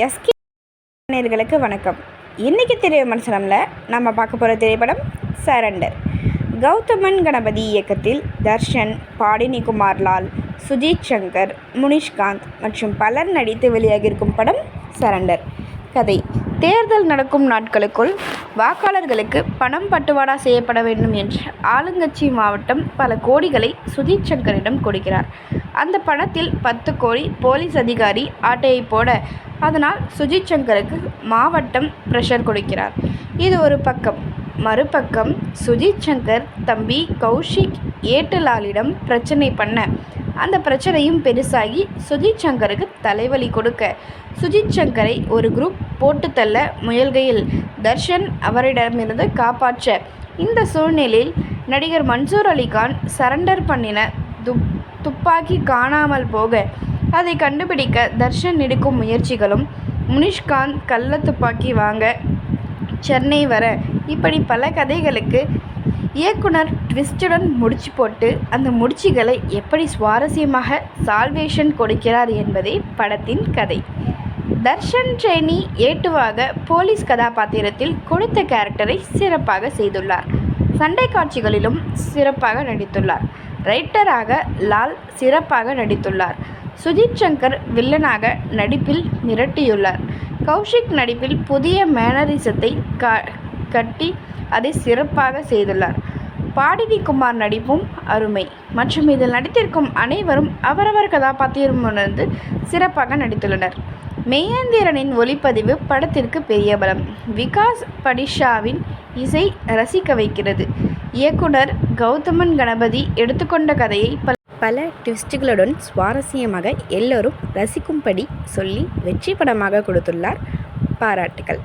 SK நேயர்களுக்கு வணக்கம். இன்றைக்கி திரை விமர்சனமில் நம்ம பார்க்க போகிற திரைப்படம் சரண்டர். கௌதமன் கணபதி இயக்கத்தில் தர்ஷன், பாடினி குமார்லால், சுஜித் சங்கர், முனிஷ்காந்த் மற்றும் பலர் நடித்து வெளியாகியிருக்கும் படம் சரண்டர். கதை: தேர்தல் நடக்கும் நாட்களுக்குள் வாக்காளர்களுக்கு பணம் பட்டுவாடா செய்யப்பட வேண்டும் என்று ஆளுங்கட்சி மாவட்டம் பல கோடிகளை சுஜித் சங்கரிடம் கொடுக்கிறார். அந்த பணத்தில் 10 கோடி போலீஸ் அதிகாரி ஆட்டையை போட, அதனால் சுஜித் சங்கருக்கு மாவட்டம் பிரஷர் கொடுக்கிறார். இது ஒரு பக்கம். மறுபக்கம் சுஜித் சங்கர் தம்பி கௌஷிக் ஏட்டுலாலிடம் பிரச்சனை பண்ண, அந்த பிரச்சனையும் பெருசாகி சுஜித் சங்கருக்கு தலைவலி கொடுக்க, சுஜித் சங்கரை ஒரு குரூப் போட்டு தள்ள முயல்கையில் தர்ஷன் அவரிடமிருந்து காப்பாற்ற, இந்த சூழ்நிலையில் நடிகர் மன்சூர் அலிகான் சரண்டர் பண்ணின துப்பாக்கி காணாமல் போக, அதை கண்டுபிடிக்க தர்ஷன் எடுக்கும் முயற்சிகளும், முனிஷ்காந்த் கள்ள துப்பாக்கி வாங்க சென்னை வர, இப்படி பல கதைகளுக்கு இயக்குனர் ட்விஸ்டுடன் முடிச்சு போட்டு, அந்த முடிச்சுகளை எப்படி சுவாரஸ்யமாக சால்வேஷன் கொடுக்கிறார் என்பதே படத்தின் கதை. தர்ஷன் ட்ரெயினி ஏட்டுவாக போலீஸ் கதாபாத்திரத்தில் கொடுத்த கேரக்டரை சிறப்பாக செய்துள்ளார். சண்டை காட்சிகளிலும் சிறப்பாக நடித்துள்ளார். ரைட்டராக லால் சிறப்பாக நடித்துள்ளார். சுஜித் சங்கர் வில்லனாக நடிப்பில் மிரட்டியுள்ளார். கௌஷிக் நடிப்பில் புதிய மேனரிசத்தை கட்டி அதை சிறப்பாக செய்துள்ளார். பாடினி குமார் நடிப்பும் அருமை. மற்றும் இதில் நடித்திருக்கும் அனைவரும் அவரவர் கதாபாத்திரம் உணர்ந்து சிறப்பாக நடித்துள்ளனர். மெய்யேந்திரனின் ஒளிப்பதிவு படத்திற்கு பெரிய பலம். விகாஸ் படிஷாவின் இசை ரசிக்க வைக்கிறது. இயக்குனர் கௌதமன் கணபதி எடுத்துக்கொண்ட கதையை பல ட்விஸ்டுகளுடன் சுவாரஸ்யமாக எல்லோரும் ரசிக்கும்படி சொல்லி வெற்றி படமாக கொடுத்துள்ளார். பாராட்டுகள்.